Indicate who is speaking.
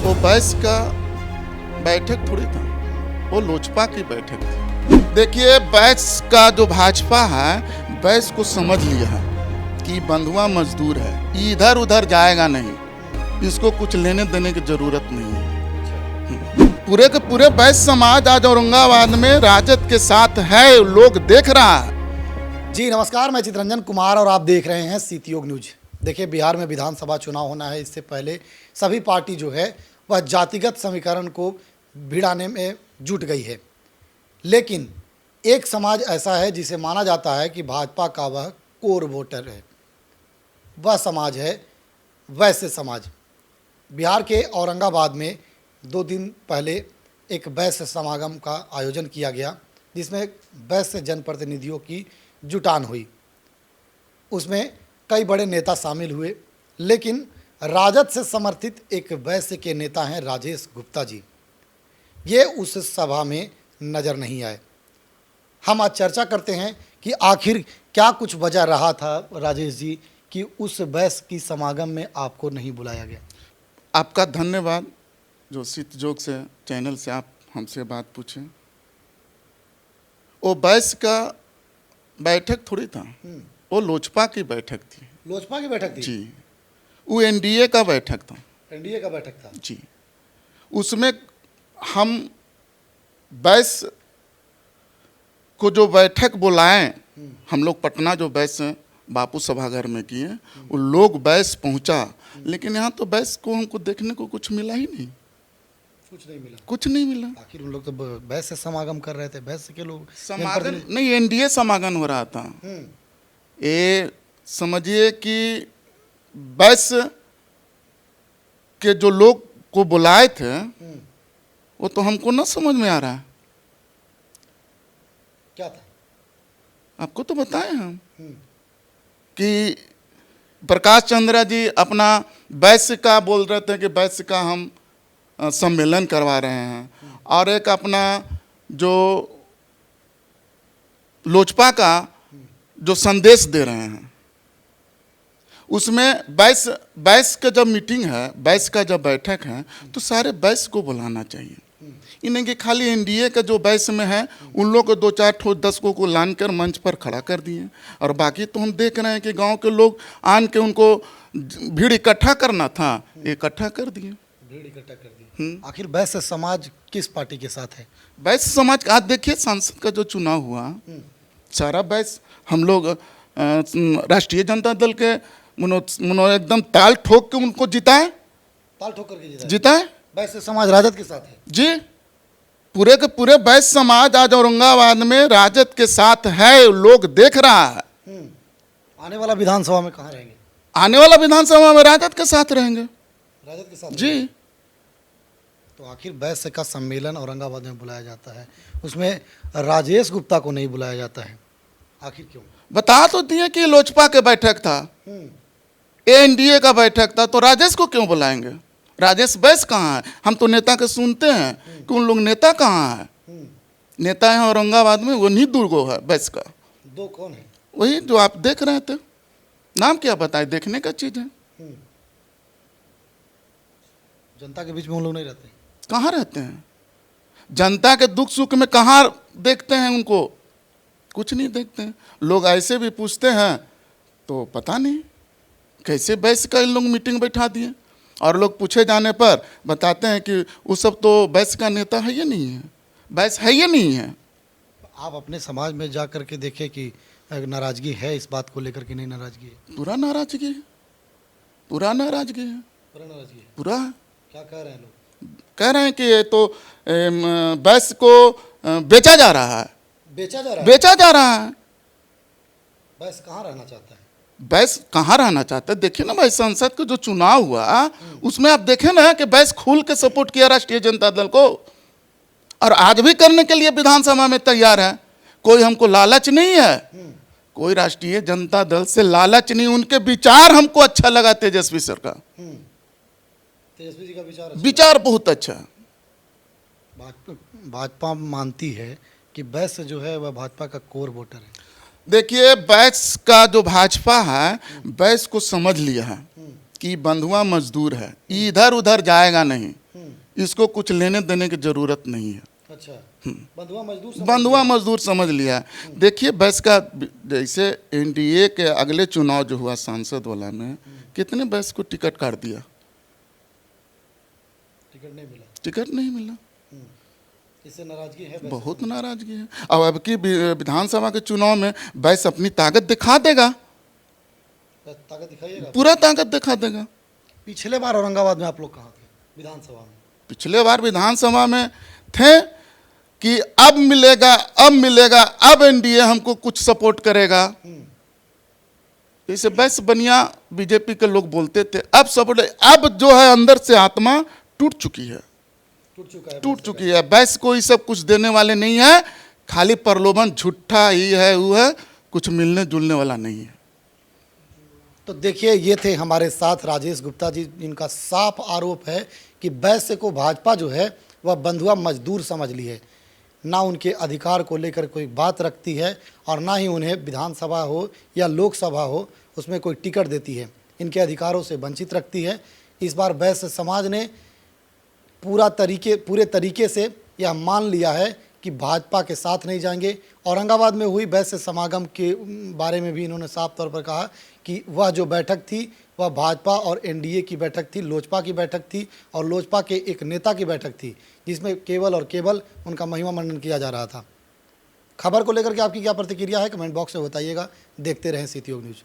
Speaker 1: वो बैस का बैठक थोड़ी था, वो लोजपा की बैठक थी। देखिए, बैस का जो भाजपा है, बैस को समझ लिया है कि बंधुआ मजदूर है, इधर उधर जाएगा नहीं, इसको कुछ लेने देने की जरूरत नहीं है। पूरे के पूरे बैस समाज आज औरंगाबाद में राजद के साथ है, लोग देख रहा है।
Speaker 2: जी नमस्कार, मैं चितरंजन कुमार और आप देख रहे हैं सीतियोग न्यूज। देखिए, बिहार में विधानसभा चुनाव होना है। इससे पहले सभी पार्टी जो है वह जातिगत समीकरण को भिड़ाने में जुट गई है, लेकिन एक समाज ऐसा है जिसे माना जाता है कि भाजपा का वह कोर वोटर है। वह समाज है वैश्य समाज। बिहार के औरंगाबाद में 2 दिन पहले एक वैश्य समागम का आयोजन किया गया, जिसमें वैश्य जनप्रतिनिधियों की जुटान हुई। उसमें कई बड़े नेता शामिल हुए, लेकिन राजद से समर्थित एक वैश्य के नेता हैं राजेश गुप्ता जी। ये उस सभा में नज़र नहीं आए। हम आज चर्चा करते हैं कि आखिर क्या कुछ वजह रहा था राजेश जी कि उस वैश्य की समागम में आपको नहीं बुलाया गया।
Speaker 1: आपका धन्यवाद जो सीतजोग से चैनल से आप हमसे बात पूछें। वो बैस का बैठक थोड़ी था, वो लोजपा की बैठक थी।
Speaker 2: लोजपा की बैठक थी
Speaker 1: जी, वो एनडीए का बैठक था।
Speaker 2: एनडीए का बैठक था
Speaker 1: जी, उसमें हम बैस को जो बैठक बुलाएं, हम लोग पटना जो बैस बापू सभागार में किए, वो लोग बैस पहुंचा, लेकिन यहाँ तो बैस को हमको देखने को कुछ मिला ही नहीं।
Speaker 2: कुछ नहीं मिला।
Speaker 1: कुछ नहीं मिला।
Speaker 2: आखिर उन लोग तो वैश्य समागम कर रहे थे, वैश्य के लोग
Speaker 1: समागम नहीं, एनडीए समागम हो रहा था। ये समझिए कि बैस के जो लोग को बुलाए थे वो तो हमको ना समझ में आ रहा है।
Speaker 2: क्या था?
Speaker 1: आपको तो बताए हम कि प्रकाश चंद्रा जी अपना वैश्य का बोल रहे थे कि वैश्य का हम सम्मेलन करवा रहे हैं, और एक अपना जो लोजपा का जो संदेश दे रहे हैं, उसमें बैस का जब मीटिंग है, बैस का जब बैठक है, तो सारे बैस को बुलाना चाहिए। इन्हें कि खाली एनडीए का जो बैस में है उन लोग को 2-4 ठो 10 को लान कर मंच पर खड़ा कर दिए, और बाकी तो हम देख रहे हैं कि गांव के लोग आन के उनको भीड़ इकट्ठा करना था, इकट्ठा कर दिए।
Speaker 2: भीड़ इकट्ठा कर दी। आखिर वैश्य समाज किस पार्टी के साथ है?
Speaker 1: वैश्य समाज आज देखिए, सांसद का जो चुनाव हुआ, सारा वैश्य हम लोग राष्ट्रीय जनता दल के एकदम ताल ठोक के उनको जिताए।
Speaker 2: ताल ठोक करके
Speaker 1: जिताए।
Speaker 2: वैश्य समाज राजद के साथ है।
Speaker 1: जी, पूरे के पूरे वैश्य समाज आज औरंगाबाद में राजद के साथ है, लोग देख रहा है।
Speaker 2: आने वाला विधानसभा में कहाँ रहेंगे?
Speaker 1: आने वाला विधानसभा में राजद के साथ रहेंगे।
Speaker 2: राजद के साथ
Speaker 1: जी।
Speaker 2: तो आखिर वैश्य का सम्मेलन औरंगाबाद में बुलाया जाता है, उसमें राजेश गुप्ता को नहीं बुलाया जाता है, आखिर क्यों?
Speaker 1: बता तो दिए कि लोजपा के बैठक था, एनडीए का बैठक था, तो राजेश को क्यों बुलाएंगे? राजेश बैस कहाँ है? हम तो नेता के सुनते हैं कि उन लोग नेता कहाँ है। नेता है औरंगाबाद में, वो नहीं दुर्गो है बैस का।
Speaker 2: 2 कौन है?
Speaker 1: वही जो आप देख रहे थे, नाम क्या बताए, देखने का चीज है।
Speaker 2: जनता के बीच में उन लोग नहीं रहते।
Speaker 1: कहाँ रहते हैं? जनता के दुख सुख में कहाँ देखते हैं उनको? कुछ नहीं देखते हैं। लोग ऐसे भी पूछते हैं तो पता नहीं कैसे बैस का इन लोग मीटिंग बैठा दिए, और लोग पूछे जाने पर बताते हैं कि वो सब तो बैस का नेता है ये नहीं है, बैस है ये नहीं है।
Speaker 2: आप अपने समाज में जा कर के देखें कि नाराजगी है इस बात को लेकर कि नहीं नाराजगी है?
Speaker 1: पूरा नाराजगी है, पूरा नाराजगी है,
Speaker 2: पूरा नाराजगी है।
Speaker 1: पूरा।
Speaker 2: क्या कह रहे हैं लोग?
Speaker 1: कह रहे हैं कि ये तो बैस को बेचा जा रहा है।
Speaker 2: बेचा जा रहा है?
Speaker 1: बेचा जा रहा है।
Speaker 2: बैस कहाँ रहना चाहता है?
Speaker 1: बैस कहाँ रहना चाहता है? देखिए ना भाई, संसद का जो चुनाव हुआ उसमें आप देखें ना कि बैस खुल के सपोर्ट किया राष्ट्रीय जनता दल को, और आज भी करने के लिए विधानसभा में तैयार है। कोई हमको लालच नहीं है, कोई राष्ट्रीय जनता दल से लालच नहीं, उनके विचार हमको अच्छा लगा। तेजस्वी सर का
Speaker 2: तेजस्वी जी का
Speaker 1: विचार बहुत अच्छा है।
Speaker 2: भाजपा मानती है कि वैश्य जो है वह भाजपा का कोर वोटर है।
Speaker 1: देखिए, बैस का जो भाजपा है, बैस को समझ लिया है कि बंधुआ मजदूर है, इधर उधर जाएगा नहीं, इसको कुछ लेने देने की जरूरत नहीं है।
Speaker 2: अच्छा, बंधुआ मजदूर
Speaker 1: बंधुआ मजदूर समझ लिया है। देखिए बैस का, जैसे एनडीए के अगले चुनाव जो हुआ सांसद वाला में, कितने बैस को टिकट काट दिया, टिकट नहीं मिला।
Speaker 2: इससे नाराजगी है,
Speaker 1: बहुत नाराजगी है। और अब की विधानसभा के चुनाव में बैस अपनी ताकत दिखा देगा,
Speaker 2: ताकत दिखाइएगा।
Speaker 1: पूरा ताकत दिखा देगा।
Speaker 2: पिछले बार औरंगाबाद में आप लोग कहाँ थे विधानसभा में? पिछले
Speaker 1: बार विधानसभा में थे कि अब मिलेगा, अब मिलेगा, अब एनडीए हमको कुछ सपोर्ट करेगा। जैसे बैस बनिया बीजेपी के लोग बोलते थे, अब सपोर्ट, अब जो है अंदर से आत्मा टूट चुकी है, टूट चुकी है। बैस कोई सब कुछ देने वाले नहीं है, खाली प्रलोभन झूठा ही है, वो है, कुछ मिलने जुलने वाला नहीं है।
Speaker 2: तो देखिए, ये थे हमारे साथ राजेश गुप्ता जी, जिनका साफ आरोप है कि बैस को भाजपा जो है वह बंधुआ मजदूर समझ ली है, ना उनके अधिकार को लेकर कोई बात रखती है और ना ही उन्हें विधानसभा हो या लोकसभा हो उसमें कोई टिकट देती है, इनके अधिकारों से वंचित रखती है। इस बार बैस समाज ने पूरे तरीके से यह मान लिया है कि भाजपा के साथ नहीं जाएंगे। औरंगाबाद में हुई बैस समागम के बारे में भी इन्होंने साफ तौर पर कहा कि वह जो बैठक थी वह भाजपा और एनडीए की बैठक थी, लोजपा की बैठक थी और लोजपा के एक नेता की बैठक थी, जिसमें केवल और केवल उनका महिमा मंडन किया जा रहा था। खबर को लेकर के आपकी क्या प्रतिक्रिया है, कमेंट बॉक्स में बताइएगा। देखते रहें सीती योग न्यूज़।